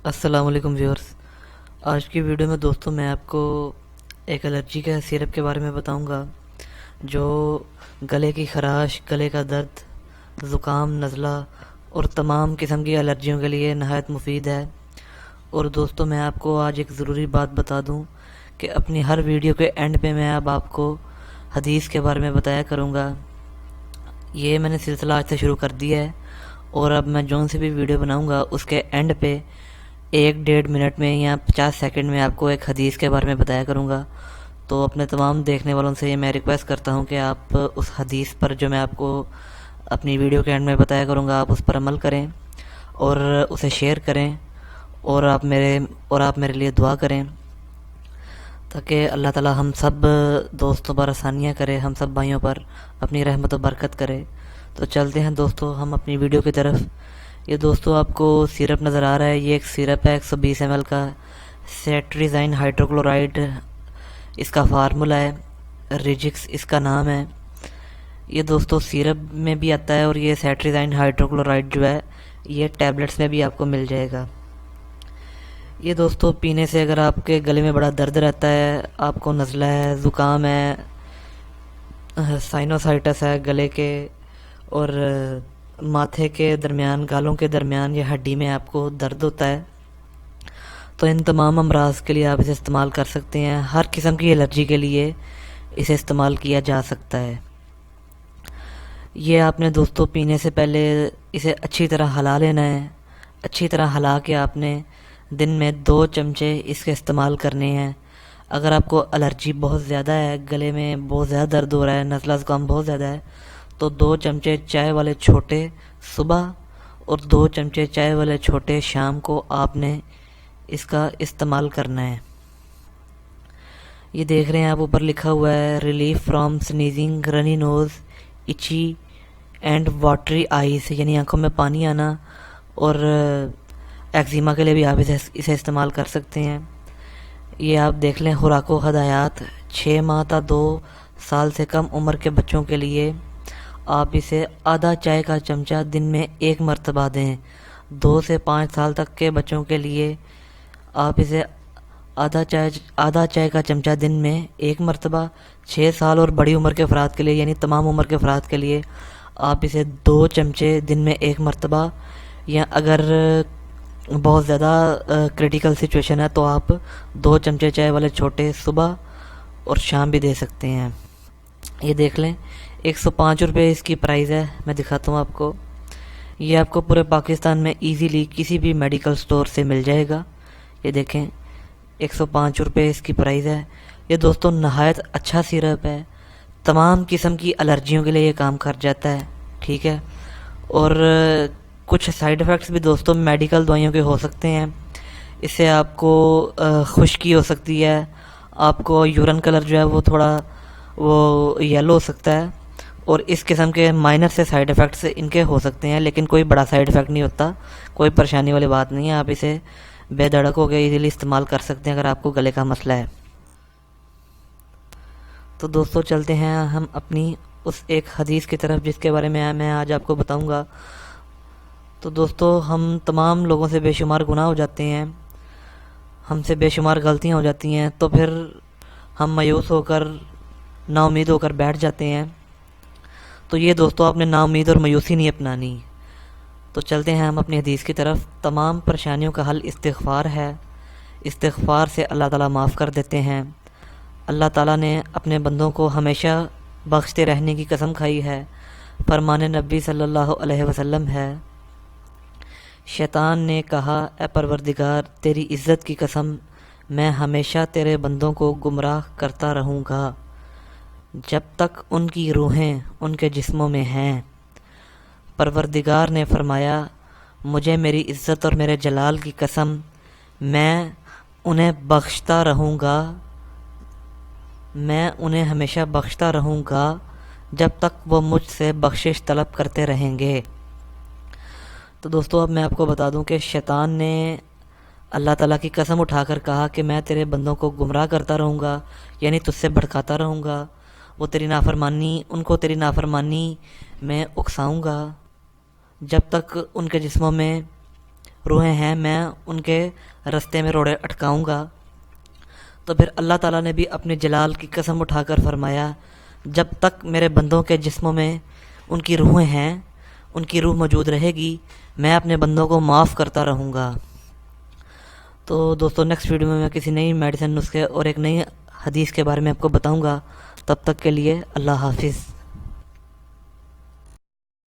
السلام علیکم ویورز. آج کی ویڈیو میں دوستوں میں آپ کو ایک الرجی کا سیرپ کے بارے میں بتاؤں گا جو گلے کی خراش، گلے کا درد، زکام، نزلہ اور تمام قسم کی الرجیوں کے لیے نہایت مفید ہے. اور دوستوں میں آپ کو آج ایک ضروری بات بتا دوں کہ اپنی ہر ویڈیو کے اینڈ پہ میں اب آپ کو حدیث کے بارے میں بتایا کروں گا. یہ میں نے سلسلہ آج سے شروع کر دیا ہے اور اب میں جون سے بھی ویڈیو بناؤں گا اس کے اینڈ پہ 1-1.5 منٹ میں یا 50 سیکنڈ میں آپ کو ایک حدیث کے بارے میں بتایا کروں گا. تو اپنے تمام دیکھنے والوں سے یہ میں ریکویسٹ کرتا ہوں کہ آپ اس حدیث پر جو میں آپ کو اپنی ویڈیو کے اینڈ میں بتایا کروں گا آپ اس پر عمل کریں اور اسے شیئر کریں اور آپ میرے لیے دعا کریں تاکہ اللہ تعالی ہم سب دوستوں پر آسانیاں کرے، ہم سب بھائیوں پر اپنی رحمت و برکت کرے. تو چلتے ہیں دوستوں ہم اپنی ویڈیو کی طرف. یہ دوستوں آپ کو سیرپ نظر آ رہا ہے، یہ ایک سیرپ ہے 120 ml کا، سیٹریزائن ہائیڈروکلورائڈ اس کا فارمولہ ہے، ریجکس اس کا نام ہے. یہ دوستوں سیرپ میں بھی آتا ہے اور یہ سیٹریزائن ہائیڈروکلورائڈ جو ہے یہ ٹیبلٹس میں بھی آپ کو مل جائے گا. یہ دوستوں پینے سے اگر آپ کے گلے میں بڑا درد رہتا ہے، آپ کو نزلہ ہے، زکام ہے، سائنوسائٹس ہے گلے کے اور ماتھے کے درمیان، گالوں کے درمیان یا ہڈی میں آپ کو درد ہوتا ہے، تو ان تمام امراض کے لیے آپ اسے استعمال کر سکتے ہیں. ہر قسم کی الرجی کے لیے اسے استعمال کیا جا سکتا ہے. یہ آپ نے دوستوں پینے سے پہلے اسے اچھی طرح ہلا لینا ہے. اچھی طرح ہلا کے آپ نے دن میں 2 چمچے اس کے استعمال کرنے ہیں. اگر آپ کو الرجی بہت زیادہ ہے، گلے میں بہت زیادہ درد ہو رہا ہے، نزلہ زکام بہت زیادہ ہے، تو 2 چمچے چائے والے چھوٹے صبح اور 2 چمچے چائے والے چھوٹے شام کو آپ نے اس کا استعمال کرنا ہے. یہ دیکھ رہے ہیں آپ اوپر لکھا ہوا ہے relief from sneezing, runny nose, itchy and watery eyes, یعنی آنکھوں میں پانی آنا، اور ایگزیما کے لیے بھی آپ اسے استعمال کر سکتے ہیں. یہ آپ دیکھ لیں خوراک و ہدایات. 6 ماہ تا 2 سال سے کم عمر کے بچوں کے لیے آپ اسے آدھا چائے کا چمچہ دن میں 1 مرتبہ دیں. 2 سے 5 سال تک کے بچوں کے لیے آپ اسے آدھا چائے کا چمچہ دن میں 1 مرتبہ. 6 سال اور بڑی عمر کے افراد کے لیے یعنی تمام عمر کے افراد کے لیے آپ اسے 2 چمچے دن میں 1 مرتبہ، یا اگر بہت زیادہ کریٹیکل سچویشن ہے تو آپ 2 چمچے چائے والے چھوٹے صبح اور شام بھی دے سکتے ہیں. یہ دیکھ لیں 105 روپے اس کی پرائز ہے. میں دکھاتا ہوں آپ کو. یہ آپ کو پورے پاکستان میں ایزیلی کسی بھی میڈیکل سٹور سے مل جائے گا. یہ دیکھیں 105 روپے اس کی پرائز ہے. یہ دوستوں نہایت اچھا سیرپ ہے، تمام قسم کی الرجیوں کے لیے یہ کام کر جاتا ہے. ٹھیک ہے. اور کچھ سائیڈ ایفیکٹس بھی دوستوں میڈیکل دوائیوں کے ہو سکتے ہیں. اس سے آپ کو خشکی ہو سکتی ہے، آپ کو یورین کلر جو ہے وہ تھوڑا یلو ہو سکتا ہے، اور اس قسم کے مائنر سے سائیڈ ایفیکٹس ان کے ہو سکتے ہیں، لیکن کوئی بڑا سائیڈ ایفیکٹ نہیں ہوتا، کوئی پریشانی والی بات نہیں ہے. آپ اسے بے دھڑک ہو کے ایزیلی استعمال کر سکتے ہیں اگر آپ کو گلے کا مسئلہ ہے. تو دوستوں چلتے ہیں ہم اپنی اس ایک حدیث کی طرف جس کے بارے میں آج آپ کو بتاؤں گا. تو دوستو ہم تمام لوگوں سے بے شمار گناہ ہو جاتے ہیں، ہم سے بے شمار غلطیاں ہو جاتی ہیں، تو پھر ہم مایوس ہو کر، نا امید ہو کر بیٹھ جاتے ہیں. تو یہ دوستو آپ نے نا امید اور مایوسی نہیں اپنانی. تو چلتے ہیں ہم اپنی حدیث کی طرف. تمام پریشانیوں کا حل استغفار ہے. استغفار سے اللہ تعالیٰ معاف کر دیتے ہیں. اللہ تعالیٰ نے اپنے بندوں کو ہمیشہ بخشتے رہنے کی قسم کھائی ہے. فرمان نبی صلی اللہ علیہ وسلم ہے، شیطان نے کہا اے پروردگار تیری عزت کی قسم میں ہمیشہ تیرے بندوں کو گمراہ کرتا رہوں گا جب تک ان کی روحیں ان کے جسموں میں ہیں. پروردگار نے فرمایا مجھے میری عزت اور میرے جلال کی قسم میں انہیں بخشتا رہوں گا، میں انہیں ہمیشہ بخشتا رہوں گا جب تک وہ مجھ سے بخشش طلب کرتے رہیں گے. تو دوستو اب میں آپ کو بتا دوں کہ شیطان نے اللہ تعالیٰ کی قسم اٹھا کر کہا کہ میں تیرے بندوں کو گمراہ کرتا رہوں گا، یعنی تجھ سے بھڑکاتا رہوں گا، وہ تیری نافرمانی، ان کو تیری نافرمانی میں اکساؤں گا جب تک ان کے جسموں میں روحیں ہیں میں ان کے رستے میں روڑے اٹکاؤں گا۔ تو پھر اللہ تعالیٰ نے بھی اپنے جلال کی قسم اٹھا کر فرمایا جب تک میرے بندوں کے جسموں میں ان کی روحیں ہیں، ان کی روح موجود رہے گی، میں اپنے بندوں کو معاف کرتا رہوں گا۔ تو دوستو نیکسٹ ویڈیو میں کسی نئی میڈیسن نسخے اور ایک نئی حدیث کے بارے میں آپ کو بتاؤں گا۔ تب تک کے لیے اللہ حافظ۔